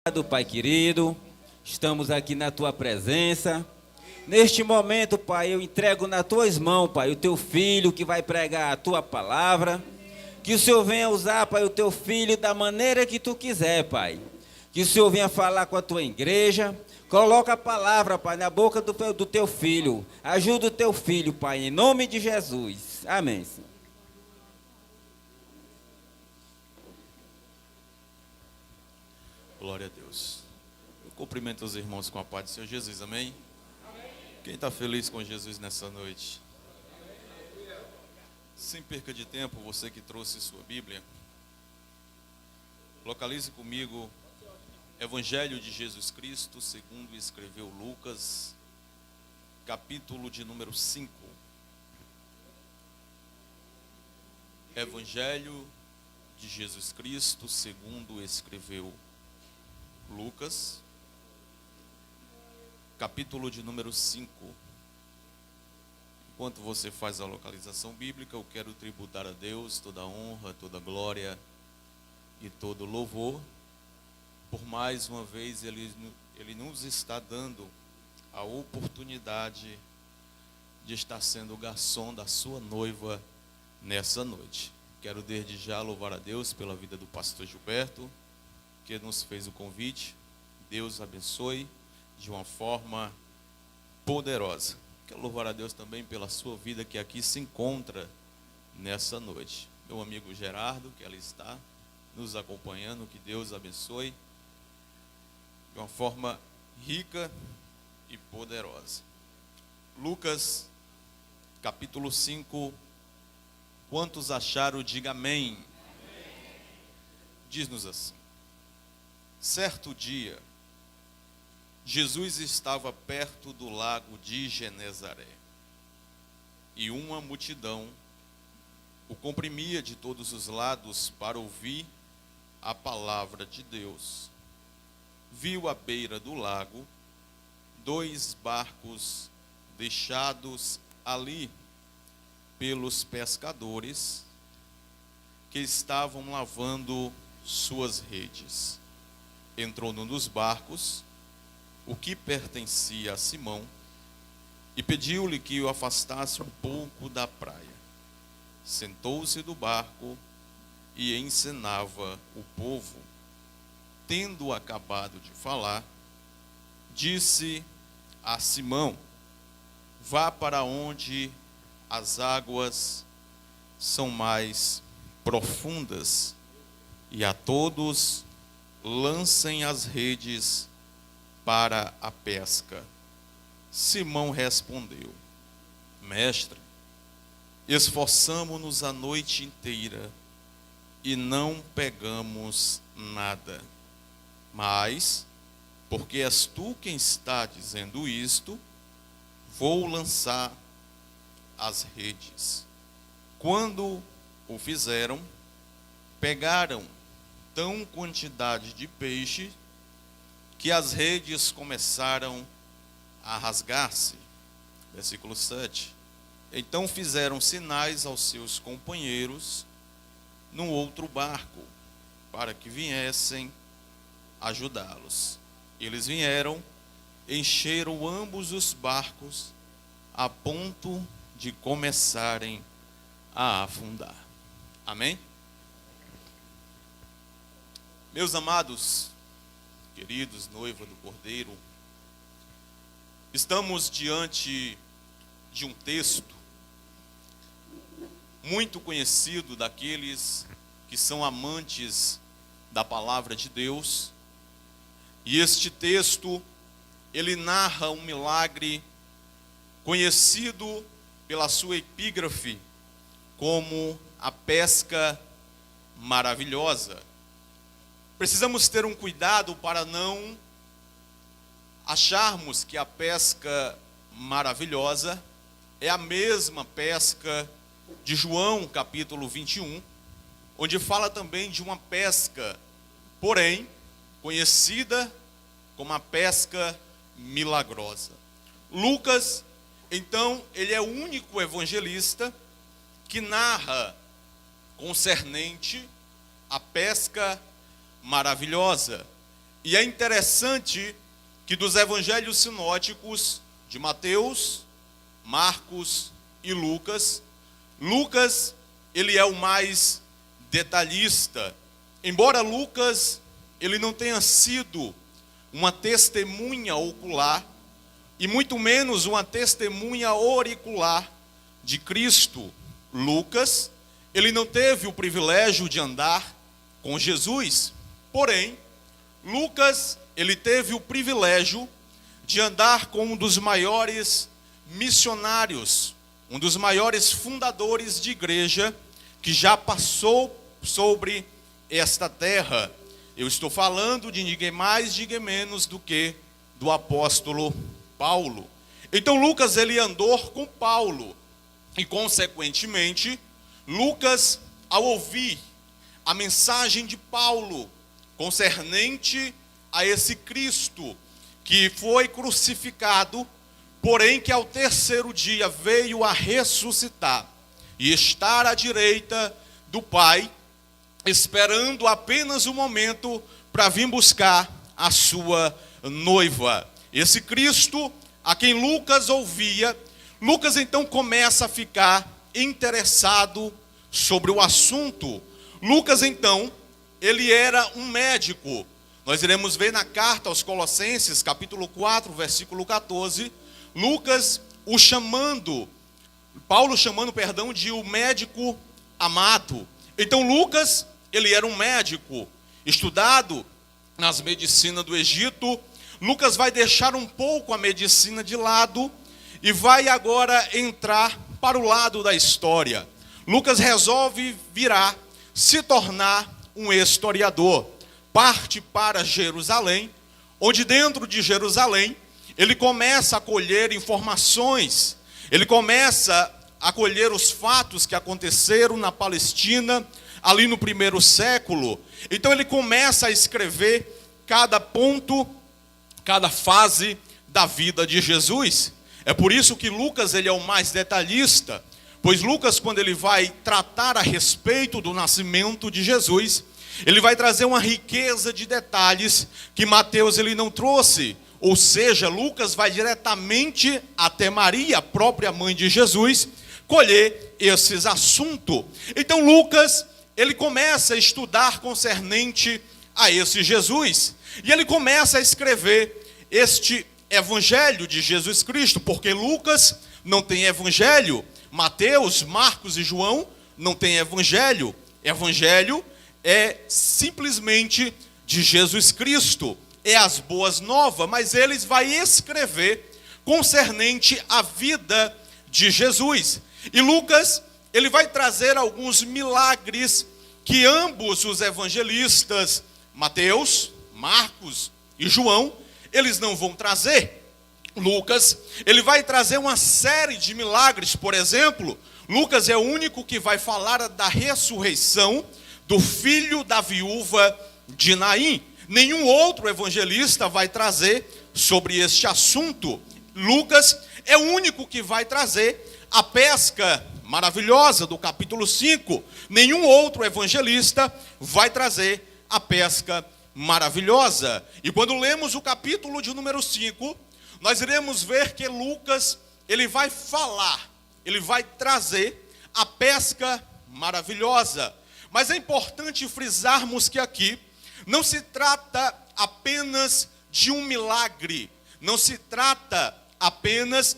Obrigado, Pai querido, estamos aqui na Tua presença. Neste momento, Pai, eu entrego nas Tuas mãos, Pai, o Teu Filho que vai pregar a Tua palavra. Que o Senhor venha usar, Pai, o Teu Filho da maneira que Tu quiser, Pai. Que o Senhor venha falar com a Tua igreja. Coloca a palavra, Pai, na boca do Teu Filho. Ajuda o Teu Filho, Pai, em nome de Jesus. Amém, Senhor. Glória a Deus. Eu cumprimento os irmãos com a paz do Senhor Jesus, amém? Quem está feliz com Jesus nessa noite? Sem perca de tempo, você que trouxe sua Bíblia, localize comigo Evangelho de Jesus Cristo, segundo escreveu Lucas, capítulo de número 5. Evangelho de Jesus Cristo, segundo escreveu Lucas, capítulo de número 5. Enquanto você faz a localização bíblica, eu quero tributar a Deus toda a honra, toda a glória e todo o louvor. Por mais uma vez, Ele nos está dando a oportunidade de estar sendo o garçom da sua noiva nessa noite. Quero desde já louvar a Deus pela vida do pastor Gilberto, que nos fez o convite. Deus abençoe de uma forma poderosa. Quero louvar a Deus também pela sua vida que aqui se encontra nessa noite. Meu amigo Gerardo, que ali está nos acompanhando, que Deus abençoe de uma forma rica e poderosa. Lucas, capítulo 5. Quantos acharam, diga amém. Diz-nos assim: certo dia, Jesus estava perto do lago de Genezaré, e uma multidão o comprimia de todos os lados para ouvir a palavra de Deus. Viu à beira do lago 2 barcos deixados ali pelos pescadores que estavam lavando suas redes. Entrou num dos barcos, o que pertencia a Simão, e pediu-lhe que o afastasse um pouco da praia. Sentou-se do barco e ensinava o povo. Tendo acabado de falar, disse a Simão: vá para onde as águas são mais profundas, e a todos lancem as redes para a pesca. Simão respondeu: mestre, esforçamo-nos a noite inteira e não pegamos nada. Mas, porque és tu quem está dizendo isto, vou lançar as redes. Quando o fizeram, pegaram tão quantidade de peixe que as redes começaram a rasgar-se. Versículo 7. Então fizeram sinais aos seus companheiros num outro barco, para que viessem ajudá-los. Eles vieram, encheram ambos os barcos, a ponto de começarem a afundar. Amém? Meus amados, queridos, noiva do Cordeiro, estamos diante de um texto muito conhecido daqueles que são amantes da palavra de Deus. E este texto, ele narra um milagre conhecido pela sua epígrafe como a pesca maravilhosa. Precisamos ter um cuidado para não acharmos que a pesca maravilhosa é a mesma pesca de João, capítulo 21, onde fala também de uma pesca, porém, conhecida como a pesca milagrosa. Lucas, então, ele é o único evangelista que narra concernente à pesca maravilhosa. E é interessante que dos evangelhos sinóticos de Mateus, Marcos e Lucas, Lucas, ele é o mais detalhista. Embora Lucas, ele não tenha sido uma testemunha ocular, e muito menos uma testemunha auricular de Cristo, Lucas, ele não teve o privilégio de andar com Jesus. Porém, Lucas, ele teve o privilégio de andar com um dos maiores missionários, um dos maiores fundadores de igreja que já passou sobre esta terra. Eu estou falando de ninguém mais, ninguém menos do que do apóstolo Paulo. Então Lucas, ele andou com Paulo e, consequentemente, Lucas, ao ouvir a mensagem de Paulo concernente a esse Cristo que foi crucificado, porém que ao terceiro dia veio a ressuscitar e estar à direita do Pai, esperando apenas um momento para vir buscar a sua noiva. Esse Cristo a quem Lucas ouvia, Lucas então começa a ficar interessado sobre o assunto. Lucas então, ele era um médico. Nós iremos ver na carta aos Colossenses, capítulo 4, versículo 14, Lucas Paulo chamando, de o médico amado. Então Lucas, ele era um médico, estudado nas medicinas do Egito. Lucas vai deixar um pouco a medicina de lado e vai agora entrar para o lado da história. Lucas resolve se tornar um historiador. Parte para Jerusalém, onde dentro de Jerusalém, ele começa a colher informações, ele começa a colher os fatos que aconteceram na Palestina, ali no primeiro século. Então ele começa a escrever cada ponto, cada fase da vida de Jesus. É por isso que Lucas, ele é o mais detalhista, pois Lucas, quando ele vai tratar a respeito do nascimento de Jesus, ele vai trazer uma riqueza de detalhes que Mateus ele não trouxe. Ou seja, Lucas vai diretamente até Maria, a própria mãe de Jesus, colher esses assuntos. Então Lucas, ele começa a estudar concernente a esse Jesus. E ele começa a escrever este evangelho de Jesus Cristo, porque Lucas não tem evangelho, Mateus, Marcos e João não tem evangelho. Evangelho é simplesmente de Jesus Cristo, é as boas novas, mas eles vai escrever concernente à vida de Jesus. E Lucas, ele vai trazer alguns milagres que ambos os evangelistas, Mateus, Marcos e João, eles não vão trazer. Lucas, ele vai trazer uma série de milagres. Por exemplo, Lucas é o único que vai falar da ressurreição do filho da viúva de Naim. Nenhum outro evangelista vai trazer sobre este assunto. Lucas é o único que vai trazer a pesca maravilhosa do capítulo 5. Nenhum outro evangelista vai trazer a pesca maravilhosa. E quando lemos o capítulo de número 5, nós iremos ver que Lucas, ele vai falar, ele vai trazer a pesca maravilhosa. Mas é importante frisarmos que aqui não se trata apenas de um milagre, não se trata apenas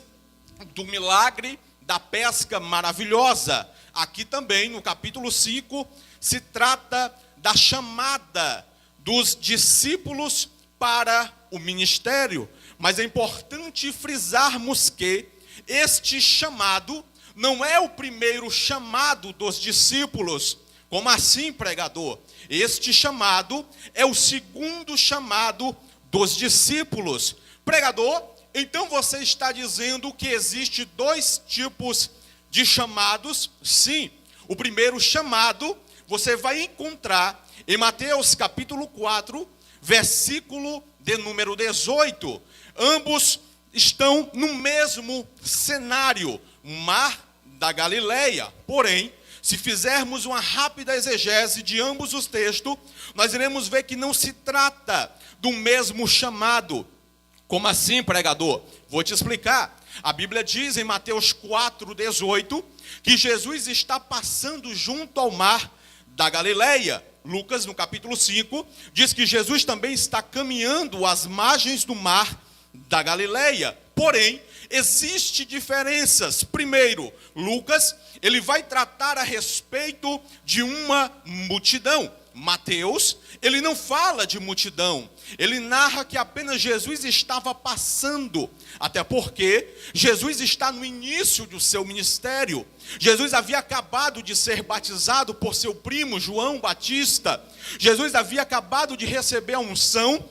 do milagre da pesca maravilhosa. Aqui também, no capítulo 5, se trata da chamada dos discípulos para o ministério. Mas é importante frisarmos que este chamado não é o primeiro chamado dos discípulos. Como assim, pregador? Este chamado é o segundo chamado dos discípulos. Pregador, então você está dizendo que existe dois tipos de chamados? Sim. O primeiro chamado você vai encontrar em Mateus capítulo 4, versículo de número 18. Ambos estão no mesmo cenário, mar da Galileia. Porém, se fizermos uma rápida exegese de ambos os textos, nós iremos ver que não se trata do mesmo chamado. Como assim, pregador? Vou te explicar. A Bíblia diz em Mateus 4:18 que Jesus está passando junto ao mar da Galileia. Lucas, no capítulo 5, diz que Jesus também está caminhando às margens do mar da Galileia. Porém, existem diferenças. Primeiro, Lucas, ele vai tratar a respeito de uma multidão. Mateus, ele não fala de multidão. Ele narra que apenas Jesus estava passando. Até porque Jesus está no início do seu ministério. Jesus havia acabado de ser batizado por seu primo João Batista. Jesus havia acabado de receber a unção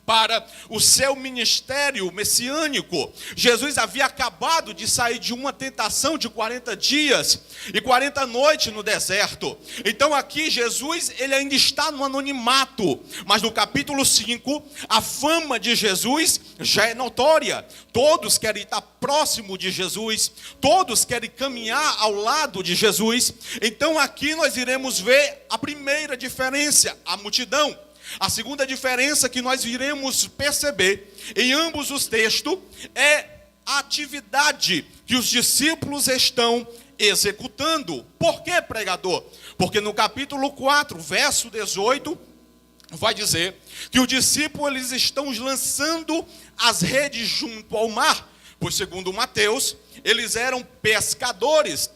para o seu ministério messiânico. Jesus havia acabado de sair de uma tentação de 40 dias e 40 noites no deserto. Então aqui Jesus, ele ainda está no anonimato, mas no capítulo 5, a fama de Jesus já é notória. Todos querem estar próximo de Jesus, todos querem caminhar ao lado de Jesus. Então aqui nós iremos ver a primeira diferença, a multidão. A segunda diferença que nós iremos perceber em ambos os textos é a atividade que os discípulos estão executando. Por que, pregador? Porque no capítulo 4, verso 18, vai dizer que os discípulos eles estão lançando as redes junto ao mar, pois segundo Mateus, eles eram pescadores.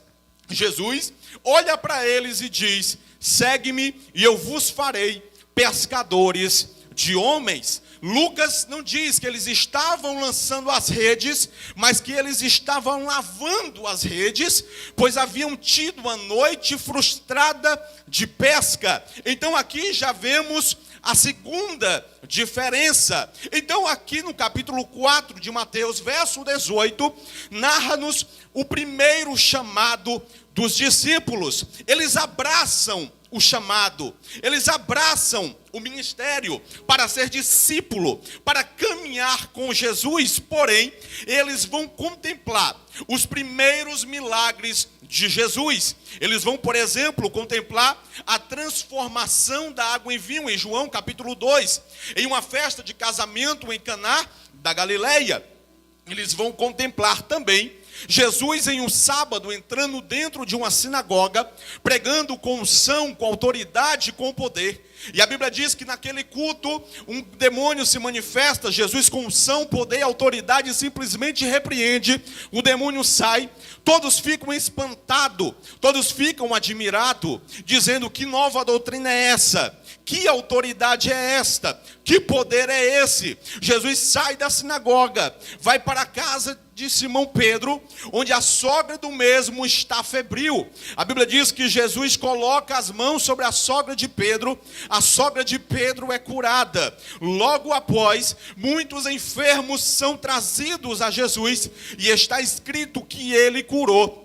Jesus olha para eles e diz: segue-me e eu vos farei pescadores de homens. Lucas não diz que eles estavam lançando as redes, mas que eles estavam lavando as redes, pois haviam tido uma noite frustrada de pesca. Então aqui já vemos a segunda diferença. Então aqui no capítulo 4 de Mateus, verso 18, narra-nos o primeiro chamado dos discípulos. Eles abraçam o chamado, eles abraçam o ministério para ser discípulo, para caminhar com Jesus. Porém, eles vão contemplar os primeiros milagres de Jesus. Eles vão, por exemplo, contemplar a transformação da água em vinho em João capítulo 2, em uma festa de casamento em Caná da Galileia. Eles vão contemplar também Jesus em um sábado entrando dentro de uma sinagoga, pregando com unção, com autoridade e com poder. E a Bíblia diz que naquele culto um demônio se manifesta. Jesus com unção, poder e autoridade simplesmente repreende. O demônio sai. Todos ficam espantados, todos ficam admirados, dizendo: que nova doutrina é essa? Que autoridade é esta? Que poder é esse? Jesus sai da sinagoga, vai para a casa de Simão Pedro, onde a sogra do mesmo está febril. A Bíblia diz que Jesus coloca as mãos sobre a sogra de Pedro. A sogra de Pedro é curada. Logo após, muitos enfermos são trazidos a Jesus, e está escrito que ele curou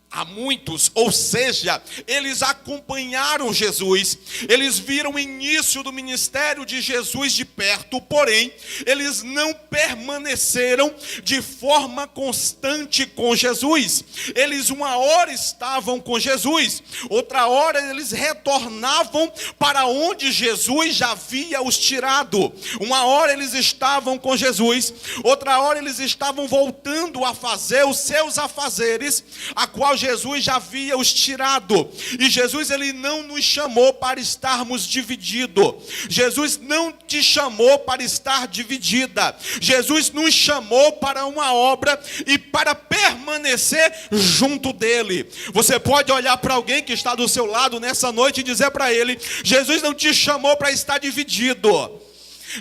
a muitos, ou seja, eles acompanharam Jesus, eles viram o início do ministério de Jesus de perto, porém, eles não permaneceram de forma constante com Jesus. Eles uma hora estavam com Jesus, outra hora eles retornavam para onde Jesus já havia os tirado. Uma hora eles estavam com Jesus, outra hora eles estavam voltando a fazer os seus afazeres, a qual Jesus já havia os tirado. E Jesus, ele não nos chamou para estarmos divididos. Jesus não te chamou para estar dividida. Jesus nos chamou para uma obra e para permanecer junto dele. Você pode olhar para alguém que está do seu lado nessa noite e dizer para ele: Jesus não te chamou para estar dividido.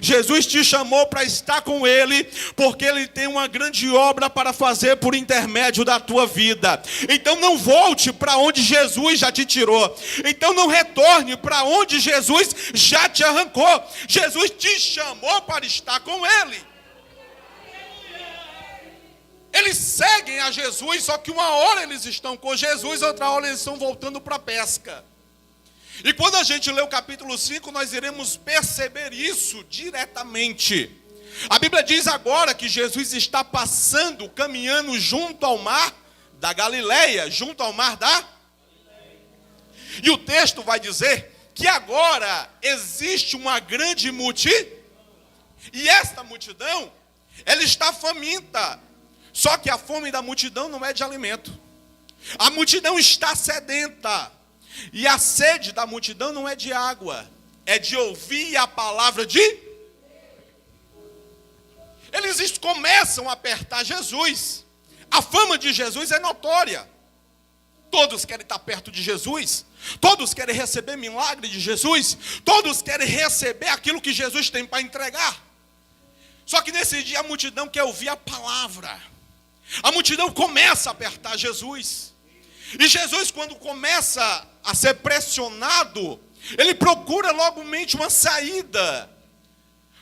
Jesus te chamou para estar com ele, porque ele tem uma grande obra para fazer por intermédio da tua vida. Então não volte para onde Jesus já te tirou. Então não retorne para onde Jesus já te arrancou. Jesus te chamou para estar com ele. Eles seguem a Jesus, só que uma hora eles estão com Jesus, outra hora eles estão voltando para a pesca. E quando a gente lê o capítulo 5, nós iremos perceber isso diretamente. A Bíblia diz agora que Jesus está passando, caminhando junto ao mar da Galileia, junto ao mar da Galileia. E o texto vai dizer que agora existe uma grande multidão. E esta multidão, ela está faminta. Só que a fome da multidão não é de alimento. A multidão está sedenta. E a sede da multidão não é de água, é de ouvir a palavra de... Eles começam a apertar Jesus. A fama de Jesus é notória. Todos querem estar perto de Jesus. Todos querem receber milagre de Jesus. Todos querem receber aquilo que Jesus tem para entregar. Só que nesse dia a multidão quer ouvir a palavra. A multidão começa a apertar Jesus. E Jesus, quando começa a ser pressionado, ele procura logamente uma saída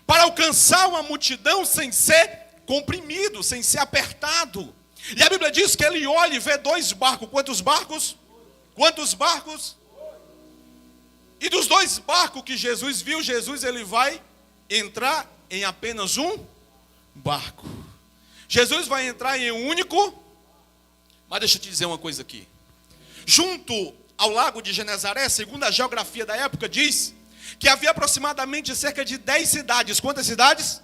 para alcançar uma multidão sem ser comprimido, sem ser apertado. E a Bíblia diz que ele olha e vê 2 barcos. Quantos barcos? Quantos barcos? E dos 2 barcos que Jesus viu, ele vai entrar em apenas um barco. Jesus vai entrar em um único. Mas deixa eu te dizer uma coisa aqui. Junto ao lago de Genezaré, segundo a geografia da época, diz que havia aproximadamente cerca de 10 cidades. Quantas cidades?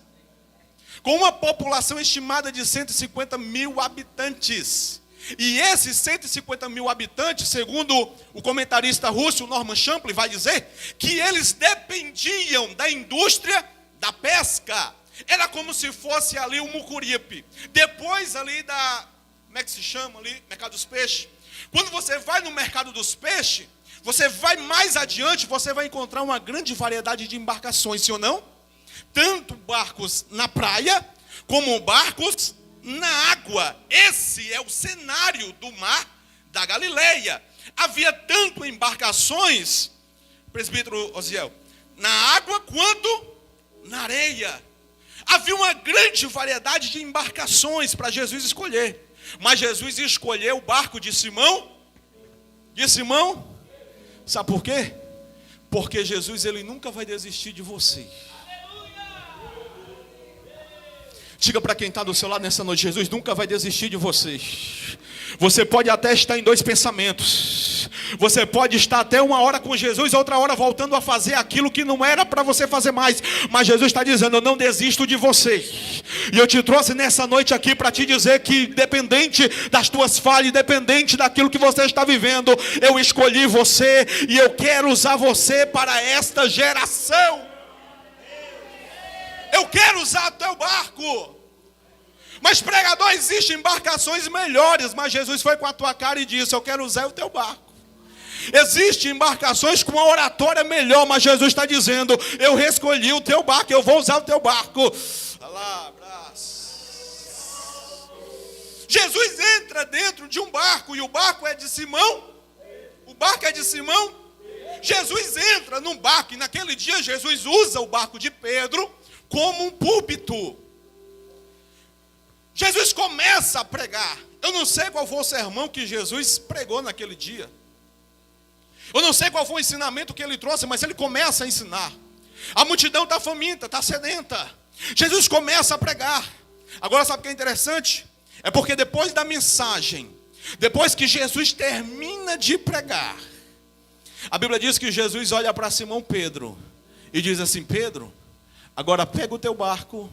Com uma população estimada de 150 mil habitantes. E esses 150 mil habitantes, segundo o comentarista russo Norman Champlin, vai dizer que eles dependiam da indústria da pesca. Era como se fosse ali o Mucuripe. Depois ali da... Como é que se chama ali? Mercado dos Peixes. Quando você vai no mercado dos peixes, você vai mais adiante, você vai encontrar uma grande variedade de embarcações, sim ou não? Tanto barcos na praia, como barcos na água. Esse é o cenário do mar da Galileia. Havia tanto embarcações, presbítero Osiel, na água quanto na areia. Havia uma grande variedade de embarcações para Jesus escolher. Mas Jesus escolheu o barco de Simão. De Simão. Sabe por quê? Porque Jesus, ele nunca vai desistir de você. Diga para quem está do seu lado nessa noite: Jesus nunca vai desistir de você. Você pode até estar em 2 pensamentos. Você pode estar até uma hora com Jesus, outra hora voltando a fazer aquilo que não era para você fazer mais. Mas Jesus está dizendo: eu não desisto de você. E eu te trouxe nessa noite aqui para te dizer que, independente das tuas falhas, independente daquilo que você está vivendo, eu escolhi você e eu quero usar você para esta geração. Eu quero usar o teu barco. Mas pregador, existem embarcações melhores. Mas Jesus foi com a tua cara e disse: eu quero usar o teu barco. Existem embarcações com uma oratória melhor. Mas Jesus está dizendo: eu escolhi o teu barco, eu vou usar o teu barco. Jesus entra dentro de um barco. E o barco é de Simão. O barco é de Simão. Jesus entra num barco. E naquele dia Jesus usa o barco de Pedro como um púlpito. Jesus começa a pregar. Eu não sei qual foi o sermão que Jesus pregou naquele dia. Eu não sei qual foi o ensinamento que ele trouxe, mas ele começa a ensinar. A multidão está faminta, está sedenta. Jesus começa a pregar. Agora sabe o que é interessante? É porque depois da mensagem, depois que Jesus termina de pregar, a Bíblia diz que Jesus olha para Simão Pedro e diz assim: Pedro, agora pega o teu barco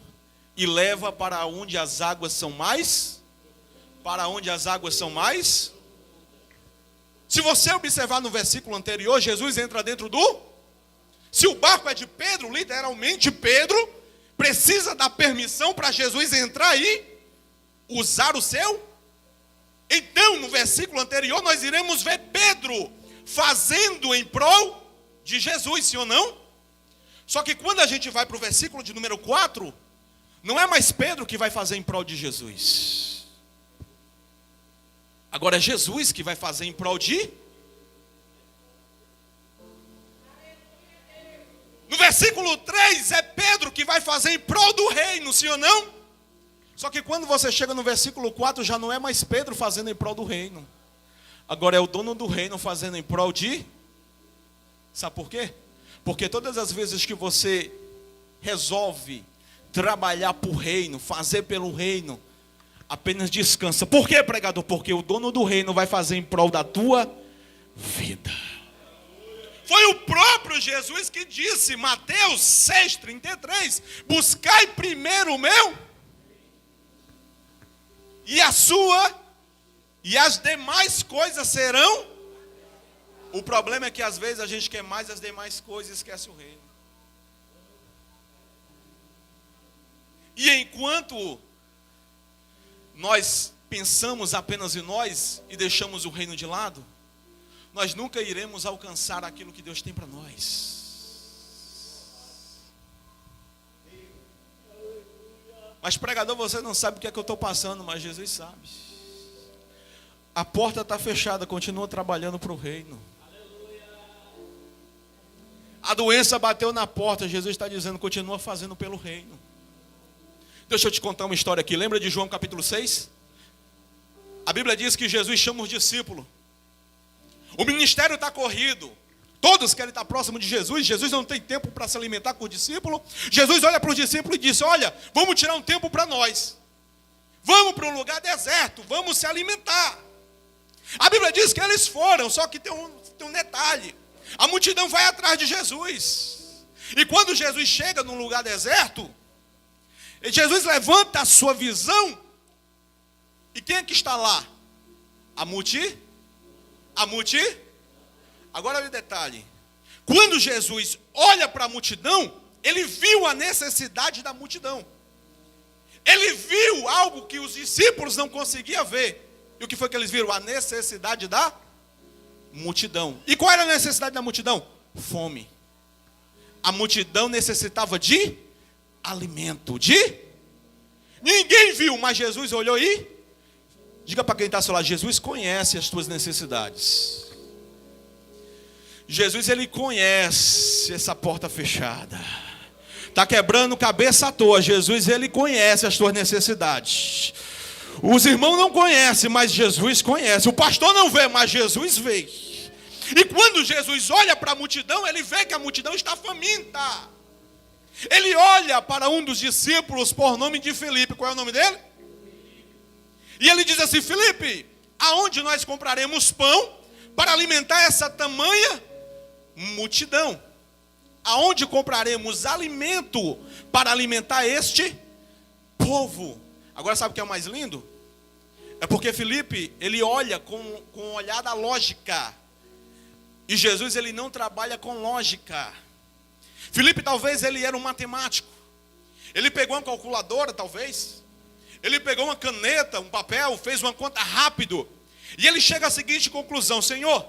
e leva para onde as águas são mais. Para onde as águas são mais. Se você observar no versículo anterior, Jesus entra dentro do... Se o barco é de Pedro, literalmente Pedro precisa da permissão para Jesus entrar e usar o seu. Então, no versículo anterior, nós iremos ver Pedro fazendo em prol de Jesus, sim ou não? Só que quando a gente vai para o versículo de número 4, não é mais Pedro que vai fazer em prol de Jesus. Agora é Jesus que vai fazer em prol de... No versículo 3 é Pedro que vai fazer em prol do reino, sim ou não? Só que quando você chega no versículo 4, já não é mais Pedro fazendo em prol do reino. Agora é o dono do reino fazendo em prol de... Sabe por quê? Porque todas as vezes que você resolve trabalhar para o reino, fazer pelo reino, apenas descansa. Por quê, pregador? Porque o dono do reino vai fazer em prol da tua vida. Foi o próprio Jesus que disse, Mateus 6,33, buscai primeiro o meu, e a sua, e as demais coisas serão. O problema é que às vezes a gente quer mais as demais coisas e esquece o reino. E enquanto nós pensamos apenas em nós e deixamos o reino de lado, nós nunca iremos alcançar aquilo que Deus tem para nós. Mas pregador, você não sabe o que é que eu estou passando, mas Jesus sabe. A porta está fechada, continua trabalhando para o reino. A doença bateu na porta, Jesus está dizendo, continua fazendo pelo reino. Deixa eu te contar uma história aqui. Lembra de João capítulo 6? A Bíblia diz que Jesus chama os discípulos. O ministério está corrido. Todos querem estar próximo de Jesus. Jesus não tem tempo para se alimentar com os discípulos. Jesus olha para os discípulos e diz, olha, vamos tirar um tempo para nós. Vamos para um lugar deserto, vamos se alimentar. A Bíblia diz que eles foram, só que tem um detalhe. A multidão vai atrás de Jesus. E quando Jesus chega num lugar deserto, Jesus levanta a sua visão. E quem é que está lá? A multidão. Agora olha o detalhe. Quando Jesus olha para a multidão, ele viu a necessidade da multidão. Ele viu algo que os discípulos não conseguiam ver. E o que foi que eles viram? A necessidade da multidão. E qual era a necessidade da multidão? Fome. A multidão necessitava de alimento. Ninguém viu, mas Jesus olhou e... Diga para quem está ao seu lado, Jesus conhece as tuas necessidades. Jesus, ele conhece essa porta fechada. Está quebrando cabeça à toa. Jesus, ele conhece as tuas necessidades. Os irmãos não conhecem, mas Jesus conhece. O pastor não vê, mas Jesus vê. E quando Jesus olha para a multidão, ele vê que a multidão está faminta. Ele olha para um dos discípulos por nome de Filipe. Qual é o nome dele? E ele diz assim, Filipe, aonde nós compraremos pão para alimentar essa tamanha multidão? Aonde compraremos alimento para alimentar este povo? Agora sabe o que é o mais lindo? É porque Filipe, ele olha com um olhar da lógica. E Jesus, ele não trabalha com lógica. Filipe, talvez ele era um matemático. Ele pegou uma calculadora, talvez. Ele pegou uma caneta, um papel, fez uma conta rápido. E ele chega à seguinte conclusão, Senhor,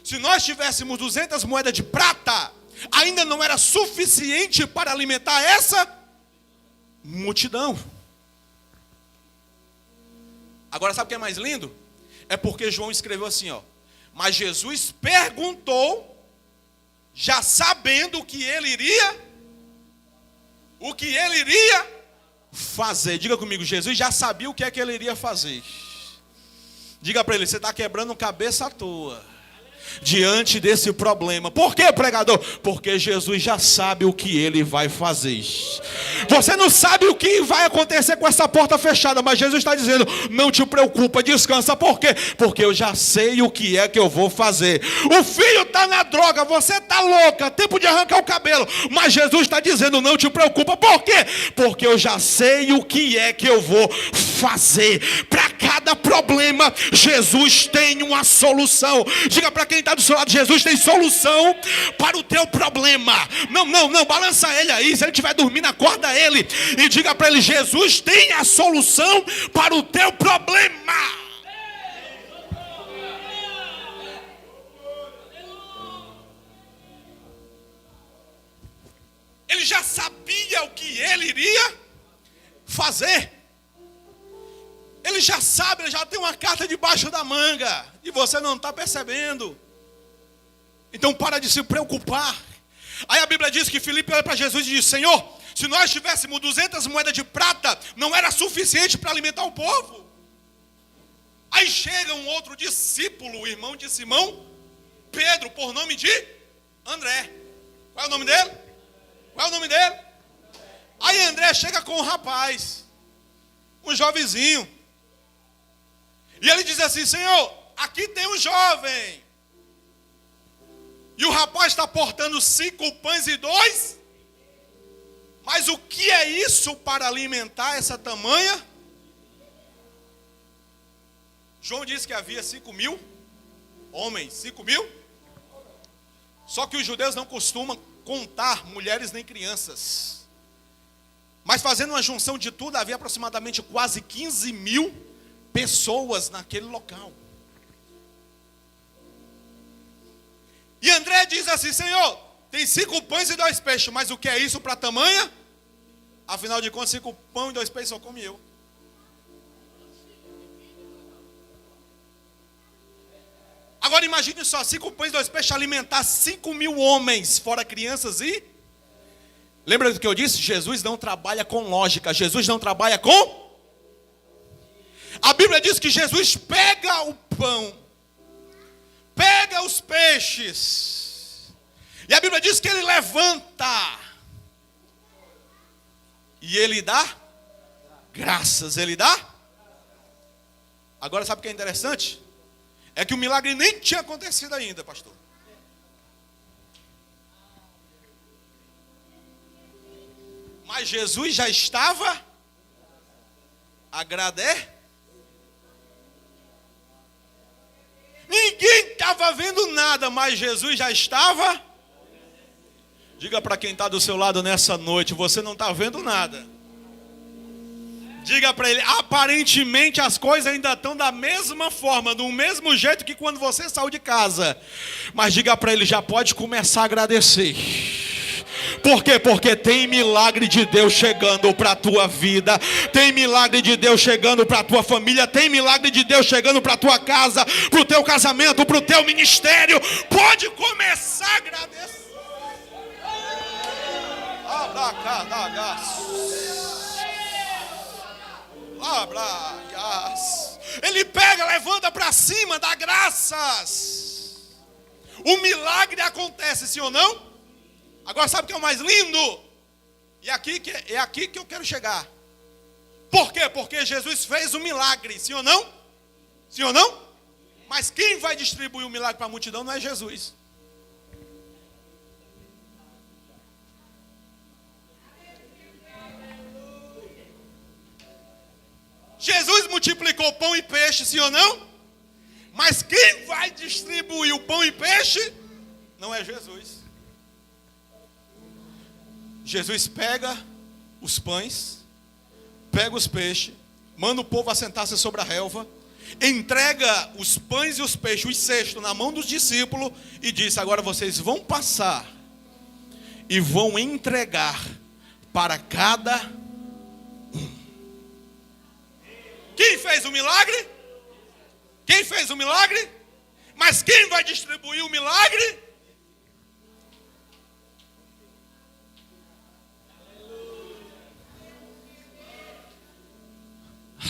se nós tivéssemos 200 moedas de prata, ainda não era suficiente para alimentar essa multidão. Agora sabe o que é mais lindo? É porque João escreveu assim, ó. Mas Jesus perguntou, já sabendo o que ele iria fazer. Diga comigo, Jesus já sabia o que é que ele iria fazer. Diga para ele, você está quebrando cabeça à toa diante desse problema. Por quê, pregador? Porque Jesus já sabe o que ele vai fazer. Você não sabe o que vai acontecer com essa porta fechada, mas Jesus está dizendo, não te preocupa, descansa. Por quê? Porque eu já sei o que é que eu vou fazer. O filho está na droga, você está louca, tempo de arrancar o cabelo, mas Jesus está dizendo, não te preocupa. Por quê? Porque eu já sei o que é que eu vou fazer. Para cada problema, Jesus tem uma solução. Diga para quem está do seu lado, Jesus tem solução para o teu problema. Não, balança ele aí. Se ele estiver dormindo, acorda ele e diga para ele, Jesus tem a solução para o teu problema. Ele já sabia o que ele iria fazer. Ele já sabe, ele já tem uma carta debaixo da manga e você não está percebendo. Então para de se preocupar. Aí a Bíblia diz que Filipe olha para Jesus e diz, Senhor, se nós tivéssemos 200 moedas de prata, não era suficiente para alimentar o povo. Aí chega um outro discípulo, o irmão de Simão, Pedro, por nome de André. Qual é o nome dele? Aí André chega com um rapaz, um jovenzinho. E ele diz assim, Senhor, aqui tem um jovem. E o rapaz está portando 5 pães e 2. Mas o que é isso para alimentar essa tamanha? João disse que havia 5.000 homens. 5.000? Só que os judeus não costumam contar mulheres nem crianças. Mas fazendo uma junção de tudo, havia aproximadamente quase 15.000 pessoas naquele local. E André diz assim: Senhor, tem 5 pães e 2 peixes, mas o que é isso para tamanha? Afinal de contas, 5 pães e 2 peixes só come eu. Agora imagine só, 5 pães e 2 peixes alimentar 5.000 homens, fora crianças e... Lembra do que eu disse? Jesus não trabalha com lógica, Jesus não trabalha com... A Bíblia diz que Jesus pega o pão, pega os peixes, e a Bíblia diz que ele levanta, e ele dá graças, ele dá. Agora sabe o que é interessante? É que o milagre nem tinha acontecido ainda, pastor. Mas Jesus já estava agradecendo. Ninguém estava vendo nada, mas Jesus já estava. Diga para quem está do seu lado nessa noite: você não está vendo nada. Diga para ele: aparentemente as coisas ainda estão da mesma forma, do mesmo jeito que quando você saiu de casa. Mas diga para ele: já pode começar a agradecer. Por quê? Porque tem milagre de Deus chegando para a tua vida, tem milagre de Deus chegando para a tua família, tem milagre de Deus chegando para a tua casa, para o teu casamento, para o teu ministério. Pode começar a agradecer. Ele pega, levanta para cima, dá graças. O milagre acontece, sim ou não? Agora sabe o que é o mais lindo? E é aqui que eu quero chegar. Por quê? Porque Jesus fez um milagre, sim ou não? Sim ou não? Mas quem vai distribuir o milagre para a multidão não é Jesus. Jesus multiplicou pão e peixe, sim ou não? Mas quem vai distribuir o pão e peixe não é Jesus. Jesus pega os pães, pega os peixes, manda o povo assentar-se sobre a relva, entrega os pães e os peixes, os cestos, na mão dos discípulos e diz: agora vocês vão passar e vão entregar para cada um. Quem fez o milagre? Quem fez o milagre? Mas quem vai distribuir o milagre?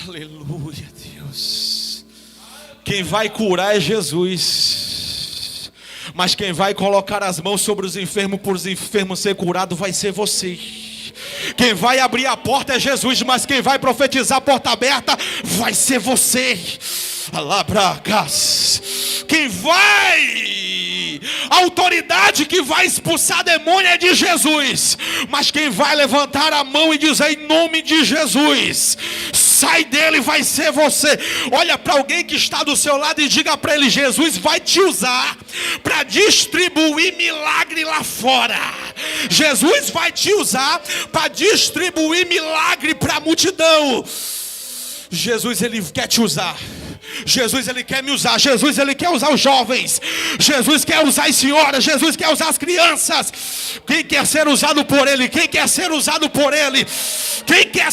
Aleluia, Deus. Quem vai curar é Jesus. Mas quem vai colocar as mãos sobre os enfermos, por os enfermos ser curados, vai ser você. Quem vai abrir a porta é Jesus, mas quem vai profetizar a porta aberta vai ser você. Alabracas. Quem vai, a autoridade que vai expulsar demônio é de Jesus, mas quem vai levantar a mão e dizer em nome de Jesus, sai dele, vai ser você. Olha para alguém que está do seu lado e diga para ele: Jesus vai te usar para distribuir milagre lá fora. Jesus vai te usar para distribuir milagre para a multidão. Jesus, ele quer te usar. Jesus, ele quer me usar. Jesus, ele quer usar os jovens. Jesus quer usar as senhoras. Jesus quer usar as crianças. Quem quer ser usado por ele? Quem quer ser usado por ele? Quem quer...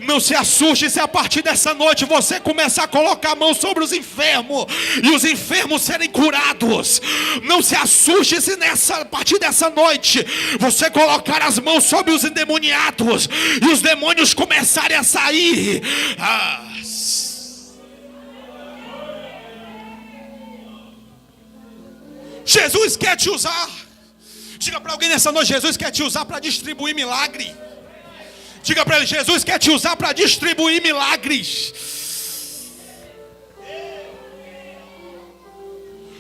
Não se assuste se a partir dessa noite você começar a colocar a mão sobre os enfermos e os enfermos serem curados. Não se assuste se a partir dessa noite você colocar as mãos sobre os endemoniados e os demônios começarem a sair. Jesus quer te usar. Diga para alguém nessa noite: Jesus quer te usar para distribuir milagre. Diga para ele: Jesus quer te usar para distribuir milagres.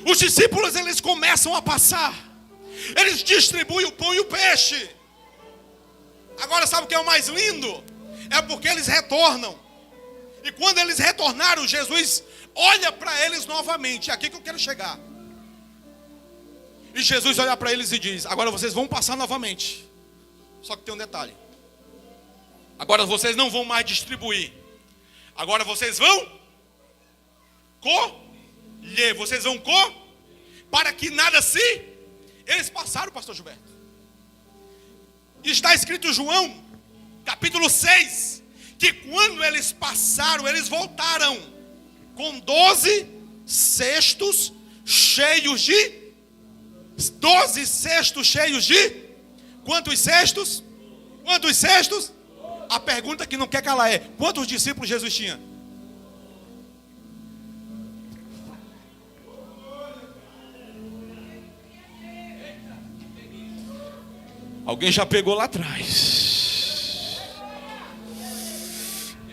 Os discípulos, eles começam a passar. Eles distribuem o pão e o peixe. Agora sabe o que é o mais lindo? É porque eles retornam. E quando eles retornaram, Jesus olha para eles novamente. É aqui que eu quero chegar. E Jesus olha para eles e diz: agora vocês vão passar novamente. Só que tem um detalhe. Agora vocês não vão mais distribuir. Agora vocês vão colher. Vocês vão para que nada se... Eles passaram, pastor Gilberto. Está escrito em João, capítulo 6, que quando eles passaram, eles voltaram com 12 cestos cheios de... 12 cestos cheios de... Quantos cestos? Quantos cestos? A pergunta que não quer calar é: quantos discípulos Jesus tinha? Alguém já pegou lá atrás.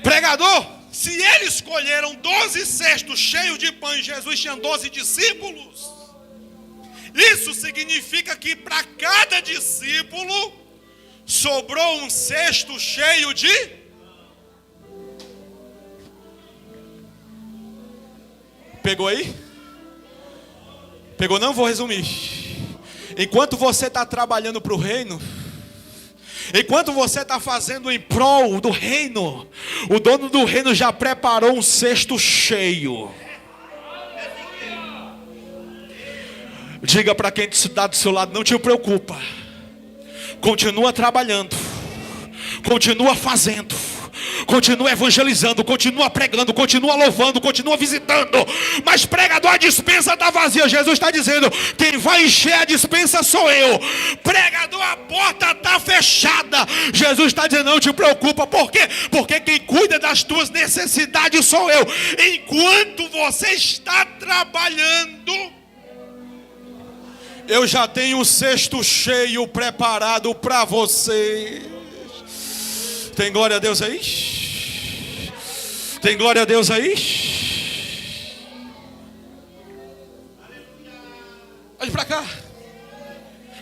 Pregador, se eles escolheram 12 cestos cheios de pão e Jesus tinha 12 discípulos, isso significa que para cada discípulo sobrou um cesto cheio de... Pegou aí? Pegou não? Vou resumir. Enquanto você está trabalhando para o reino, enquanto você está fazendo em prol do reino, o dono do reino já preparou um cesto cheio. Diga para quem está do seu lado: não te preocupa. Continua trabalhando, continua fazendo, continua evangelizando, continua pregando, continua louvando, continua visitando. Mas pregador, a dispensa está vazia. Jesus está dizendo: quem vai encher a dispensa sou eu. Pregador, a porta está fechada. Jesus está dizendo: não te preocupa. Por quê? Porque quem cuida das tuas necessidades sou eu. Enquanto você está trabalhando, eu já tenho um cesto cheio preparado para você. Tem glória a Deus aí? Tem glória a Deus aí? Olhe para cá.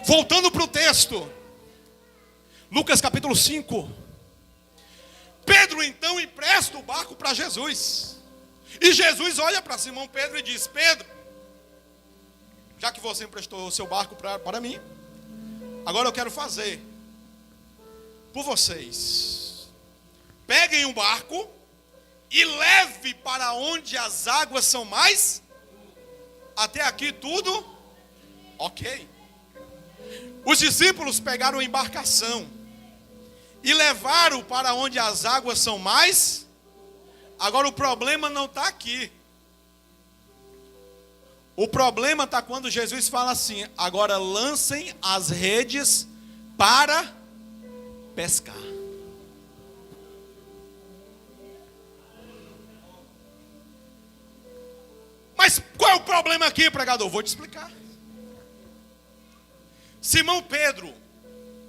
Voltando para o texto. Lucas capítulo 5. Pedro então empresta o barco para Jesus. E Jesus olha para Simão Pedro e diz: Pedro, já que você emprestou o seu barco para mim, agora eu quero fazer por vocês. Peguem um barco e leve para onde as águas são mais. Até aqui tudo ok. Os discípulos pegaram a embarcação e levaram para onde as águas são mais. Agora o problema não está aqui. O problema está quando Jesus fala assim: agora lancem as redes para pescar. Mas qual é o problema aqui, pregador? Vou te explicar. Simão Pedro,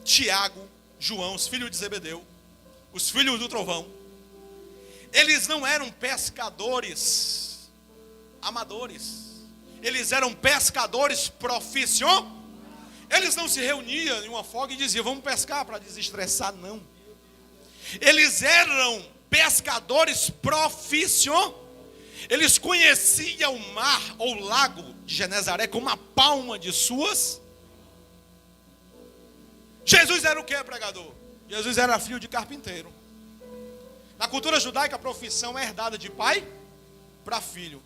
Tiago, João, os filhos de Zebedeu, os filhos do trovão, eles não eram pescadores amadores. Eles eram pescadores profissionais. Eles não se reuniam em uma folga e diziam: vamos pescar para desestressar, não. Eles eram pescadores profissionais. Eles conheciam o mar ou o lago de Genezaré como a palma de suas. Jesus era o que, pregador? Jesus era filho de carpinteiro. Na cultura judaica, a profissão é herdada de pai para filho.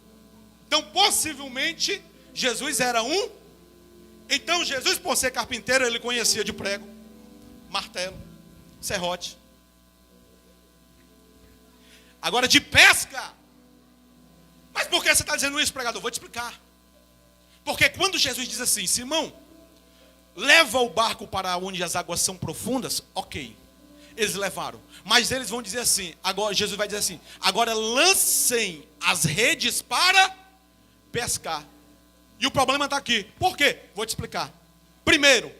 Então, possivelmente, Jesus era um. Então, Jesus, por ser carpinteiro, ele conhecia de prego, martelo, serrote. Agora, de pesca. Mas por que você está dizendo isso, pregador? Vou te explicar. Porque quando Jesus diz assim: Simão, leva o barco para onde as águas são profundas, ok. Eles levaram. Mas eles vão dizer assim, agora Jesus vai dizer assim: agora lancem as redes para pescar. E o problema está aqui. Por quê? Vou te explicar. Primeiro,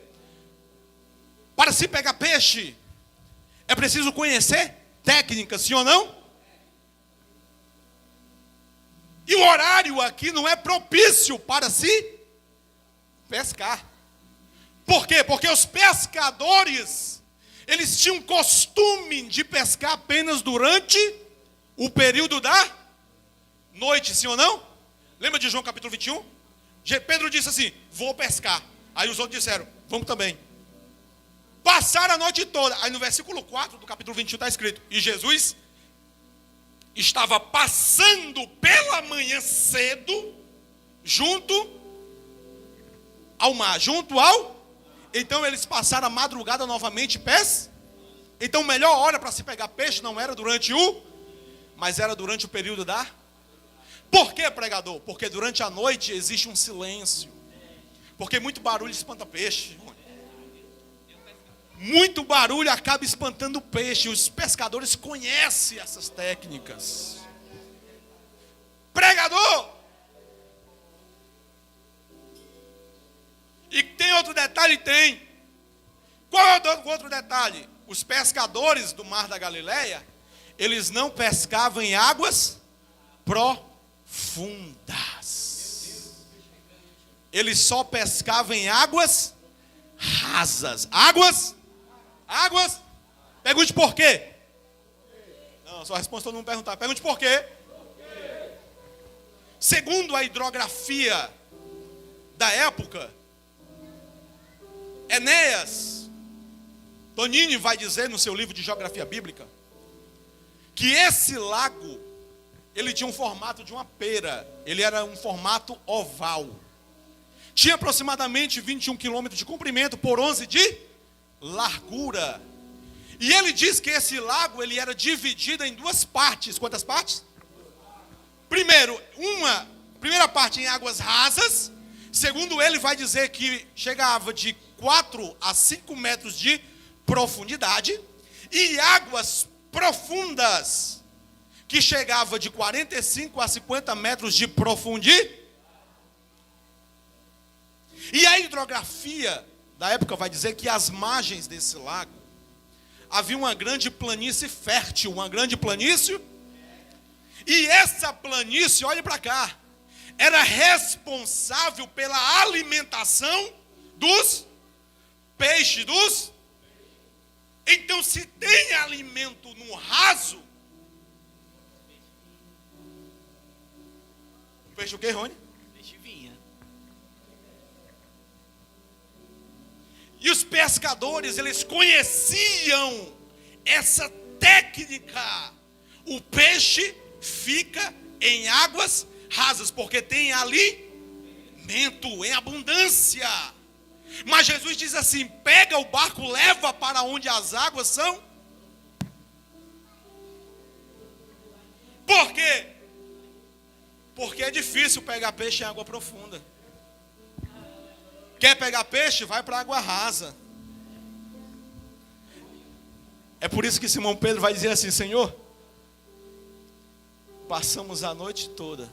para se pegar peixe, É preciso conhecer técnicas, sim ou não? E o horário aqui não é propício para se pescar. Por quê? Porque os pescadores, eles tinham costume de pescar apenas durante o período da noite, sim ou não? Lembra de João capítulo 21? Pedro disse assim, vou pescar. Aí os outros disseram, vamos também. Passaram a noite toda. Aí no versículo 4 do capítulo 21 está escrito, e Jesus estava passando pela manhã cedo, junto ao mar, então eles passaram a madrugada novamente Então a melhor hora para se pegar peixe não era mas era durante o período da... Por que, pregador? Porque durante a noite existe um silêncio. Porque muito barulho espanta peixe. Muito barulho acaba espantando o peixe. Os pescadores conhecem essas técnicas. Pregador! E tem outro detalhe? Tem. Qual é o outro detalhe? Os pescadores do Mar da Galileia, eles não pescavam em águas profundas. Eles só pescavam em águas rasas. Águas? Pergunte por quê. Não, sua resposta não perguntar. Pergunte por quê. Segundo a hidrografia da época, Enéas Tonini vai dizer no seu livro de geografia bíblica que esse lago, ele tinha um formato de uma pera. Ele era um formato oval. Tinha aproximadamente 21 quilômetros de comprimento por 11 de largura. E ele diz que esse lago, ele era dividido em duas partes. Quantas partes? Primeira parte em águas rasas. Segundo ele, vai dizer que chegava de 4 a 5 metros de profundidade. E águas profundas, que chegava de 45 a 50 metros de profundidade. E a hidrografia da época vai dizer que às margens desse lago havia uma grande planície fértil, e essa planície, olhe para cá, era responsável pela alimentação dos peixes, Então, se tem alimento no raso, o peixe o quê, Rony? Peixe vinha. E os pescadores, eles conheciam essa técnica. O peixe fica em águas rasas, porque tem alimento em abundância. Mas Jesus diz assim, pega o barco, leva para onde as águas são. Por quê? Porque é difícil pegar peixe em água profunda. Quer pegar peixe? Vai para a água rasa. É por isso que Simão Pedro vai dizer assim, Senhor, passamos a noite toda,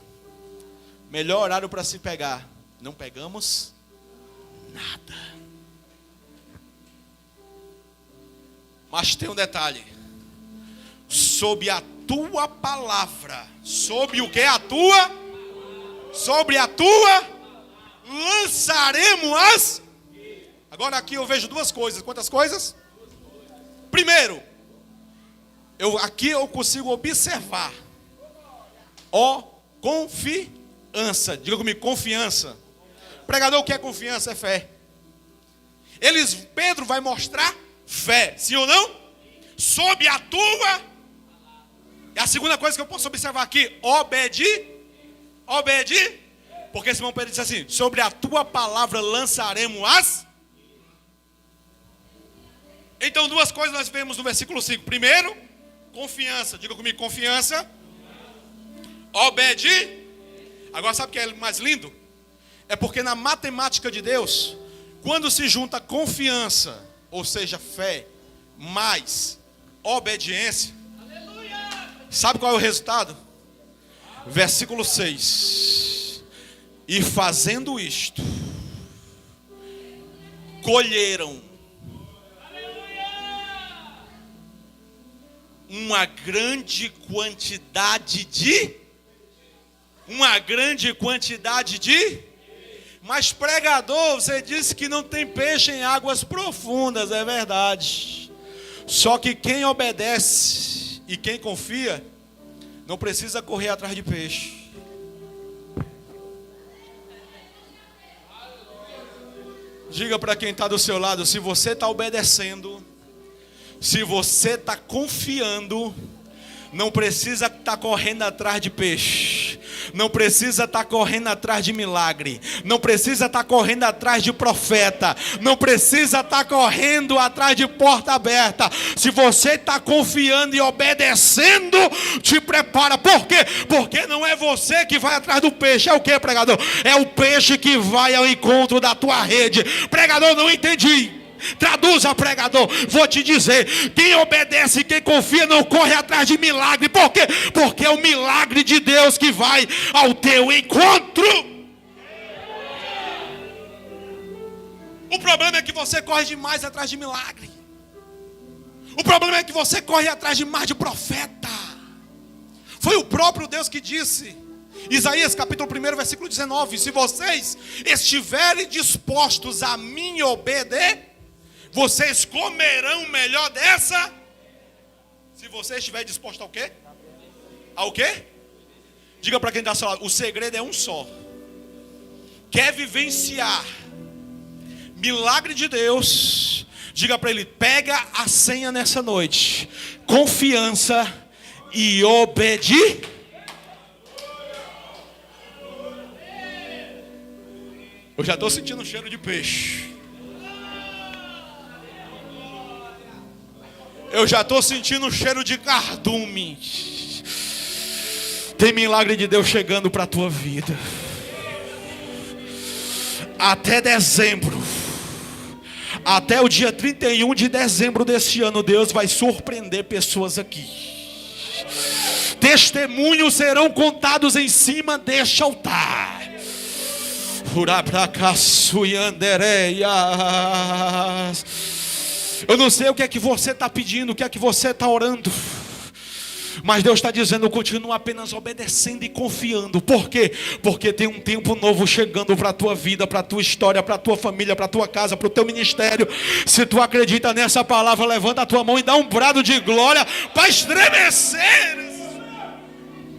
melhor horário para se pegar, não pegamos nada. Mas tem um detalhe, sob a tua palavra, sobre o que é a tua? Sobre a tua lançaremos as... Agora aqui eu vejo duas coisas. Quantas coisas? Primeiro, aqui eu consigo observar confiança. Diga comigo, confiança. Pregador, o que é confiança? É fé. Pedro vai mostrar fé, sim ou não? Sob a tua... É a segunda coisa que eu posso observar aqui, obede. Porque Simão Pedro disse assim, sobre a tua palavra lançaremos as... Então duas coisas nós vemos no versículo 5. Primeiro, confiança. Diga comigo, confiança. Obede. Agora sabe o que é mais lindo? É porque na matemática de Deus, quando se junta confiança, ou seja, fé, mais obediência, sabe qual é o resultado? Versículo 6. E fazendo isto, colheram uma grande quantidade de. Mas pregador, você disse que não tem peixe em águas profundas, é verdade. Só que quem obedece e quem confia não precisa correr atrás de peixe. Diga para quem está do seu lado, se você está obedecendo, se você está confiando, não precisa estar correndo atrás de peixe, não precisa estar correndo atrás de milagre, não precisa estar correndo atrás de profeta, não precisa estar correndo atrás de porta aberta. Se você está confiando e obedecendo, te prepara. Por quê? Porque não é você que vai atrás do peixe. É o que, pregador? É o peixe que vai ao encontro da tua rede. Pregador, não entendi. Traduza, pregador. Vou te dizer, quem obedece, quem confia, não corre atrás de milagre. Por quê? Porque é o milagre de Deus que vai ao teu encontro. O problema é que você corre demais atrás de milagre. O problema é que você corre atrás demais de profeta. Foi o próprio Deus que disse, Isaías capítulo 1 versículo 19: se vocês estiverem dispostos a me obedecer, vocês comerão o melhor dessa. Se você estiver disposto ao quê? Ao quê? Diga para quem está ao seu lado, o segredo é um só. Quer vivenciar milagre de Deus? Diga para ele, pega a senha nessa noite: confiança e obediência. Eu já estou sentindo um cheiro de peixe. Eu já estou sentindo um cheiro de cardume. Tem milagre de Deus chegando para a tua vida. Até dezembro, até o dia 31 de dezembro desse ano, Deus vai surpreender pessoas aqui. Testemunhos serão contados em cima deste altar. Eu não sei o que é que você está pedindo, o que é que você está orando, mas Deus está dizendo, continua apenas obedecendo e confiando. Por quê? Porque tem um tempo novo chegando para a tua vida, para a tua história, para a tua família, para a tua casa, para o teu ministério. Se tu acredita nessa palavra, levanta a tua mão e dá um brado de glória para estremecer.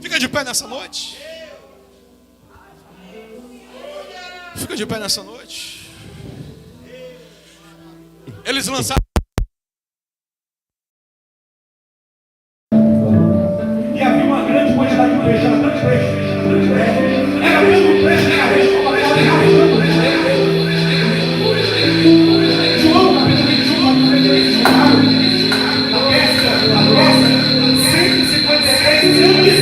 Fica de pé nessa noite. Fica de pé nessa noite. Eles lançaram. E havia uma grande quantidade de peixe. Era tanto peixe. Era mesmo peixe. João, na pesca, 153 grandes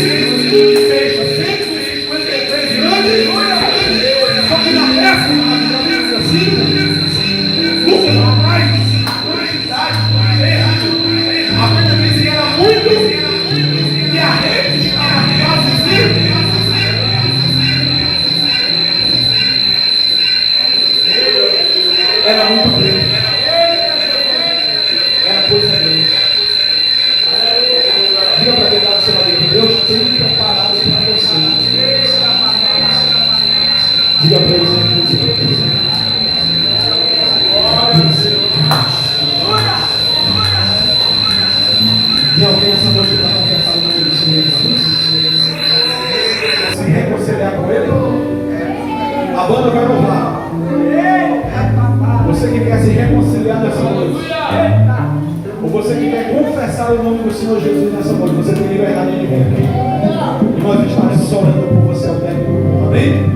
peixes. 153 grandes. Só que na pesca, assim, a Bíblia diz que era muito e a rede era quase zero. Era muito grande. Era coisa grande. Diga para quem está do seu lado, Deus tem preparado para você. Diga para eles, e alguém essa noite para confessar o nome do Senhor Jesus? Se reconciliar com Ele, a banda vai louvar. Você que quer se reconciliar nessa noite, ou você que quer confessar o nome do Senhor Jesus nessa noite, você tem liberdade de vir. E nós estaremos orando por você ao tempo. Amém?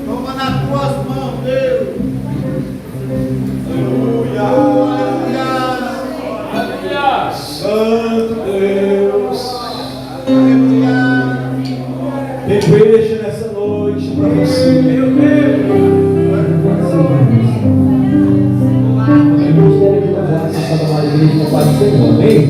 Toma nas tuas mãos, Deus. Aleluia. Santo Deus. Tem peixe nessa noite para você. Meu Deus. Amém?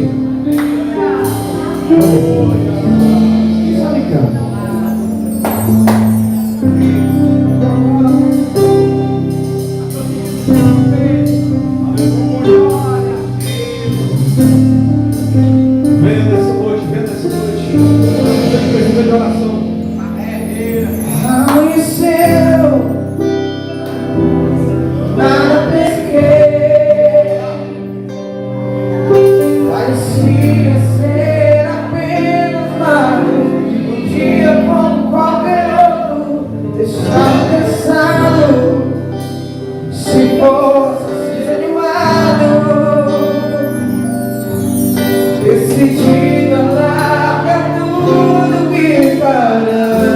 seja a oração. Amanheceu, nada pesquei, parecia ser apenas mais um dia como qualquer outro. Estava cansado, se fosse desanimado, decidido a largar tudo e parar.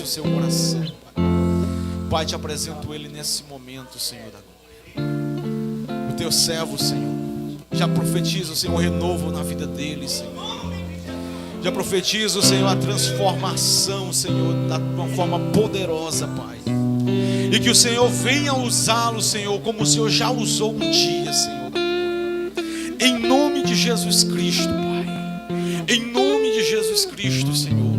seu coração, Pai. Pai, te apresento ele nesse momento, Senhor da glória. O teu servo, Senhor, já profetiza, Senhor, um renovo na vida dele, Senhor. Já profetiza, Senhor, a transformação, Senhor, de uma forma poderosa, Pai. E que o Senhor venha usá-lo, Senhor, como o Senhor já usou um dia, Senhor. Em nome de Jesus Cristo, Pai. Em nome de Jesus Cristo, Senhor.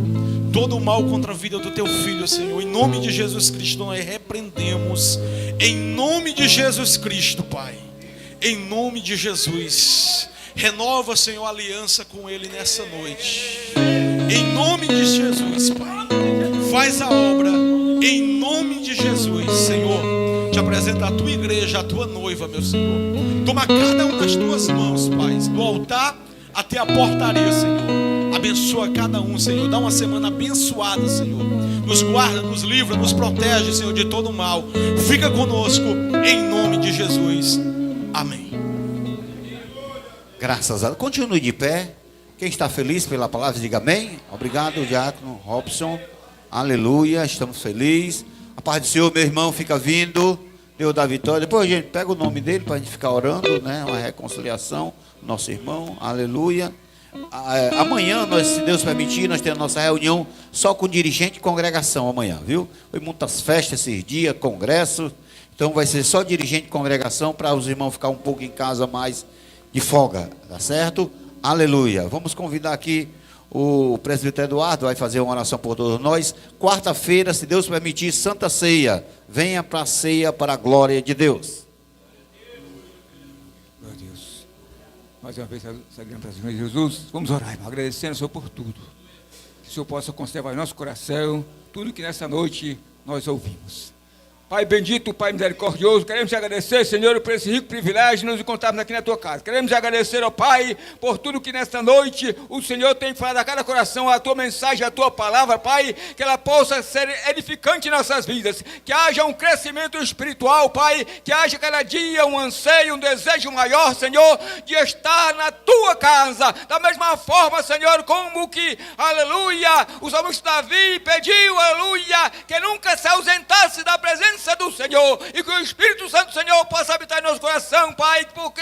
Todo o mal contra a vida do teu filho, Senhor. Em nome de Jesus Cristo, nós repreendemos. Em nome de Jesus Cristo, Pai. Em nome de Jesus. Renova, Senhor, a aliança com ele nessa noite. Em nome de Jesus, Pai. Faz a obra. Em nome de Jesus, Senhor. Te apresenta a tua igreja, a tua noiva, meu Senhor. Toma cada um das tuas mãos, Pai, do altar até a portaria, Senhor. Abençoa cada um, Senhor. Dá uma semana abençoada, Senhor. Nos guarda, nos livra, nos protege, Senhor, de todo mal. Fica conosco, em nome de Jesus. Amém. Graças a Deus. Continue de pé. Quem está feliz pela palavra, diga amém. Obrigado, diácono Robson. Aleluia, estamos felizes. A paz do Senhor, meu irmão, fica vindo. Deus da vitória. Depois a gente pega o nome dele para a gente ficar orando, né? Uma reconciliação. Nosso irmão, aleluia. Amanhã, se Deus permitir, nós temos a nossa reunião só com dirigente e congregação amanhã, viu? Foi muitas festas esses dias, congresso. Então vai ser só dirigente e congregação para os irmãos ficar um pouco em casa mais de folga, tá certo? Aleluia. Vamos convidar aqui o presbítero Eduardo, vai fazer uma oração por todos nós. Quarta-feira, se Deus permitir, Santa Ceia. Venha para a ceia para a glória de Deus. Meu Deus, mais uma vez, sagrado para o Senhor Jesus, vamos orar, irmão, agradecendo ao Senhor por tudo. Que o Senhor possa conservar em nosso coração tudo que nessa noite nós ouvimos. Pai bendito, Pai misericordioso, queremos te agradecer, Senhor, por esse rico privilégio de nos encontrarmos aqui na tua casa. Queremos te agradecer, ó Pai, por tudo que nesta noite o Senhor tem falado a cada coração, a tua mensagem, a tua palavra, Pai, que ela possa ser edificante em nossas vidas, que haja um crescimento espiritual, Pai, que haja cada dia um anseio, um desejo maior, Senhor, de estar na tua casa, da mesma forma, Senhor, como que, aleluia, o salmista Davi pediu, aleluia, que nunca se ausentasse da presença do Senhor, e que o Espírito Santo do Senhor possa habitar em nosso coração, Pai, porque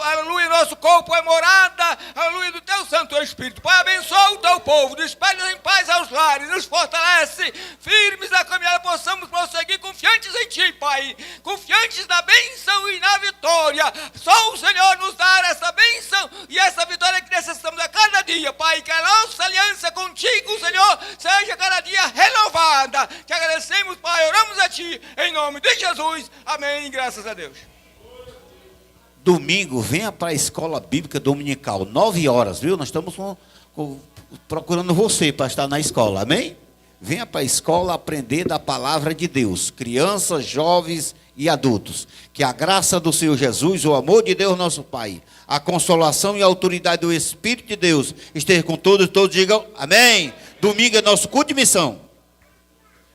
aleluia, nosso corpo é morada, aleluia, do teu Santo Espírito. Pai, abençoa o teu povo, despede-nos em paz aos lares, nos fortalece, firmes na caminhada, possamos prosseguir confiantes em Ti, Pai, confiantes na bênção e na vitória. Só o Senhor nos dá essa bênção e essa vitória que necessitamos a cada dia, Pai, que a nossa aliança contigo, Senhor, seja cada dia renovada. Te agradecemos, Pai, oramos a Ti, em nome de Jesus, amém, graças a Deus. Domingo, venha para a escola bíblica dominical, 9 horas, viu? Nós estamos procurando você para estar na escola, amém? Venha para a escola aprender da palavra de Deus, crianças, jovens e adultos. Que a graça do Senhor Jesus, o amor de Deus nosso Pai, a consolação e a autoridade do Espírito de Deus esteja com todos digam amém. Domingo é nosso culto de missão.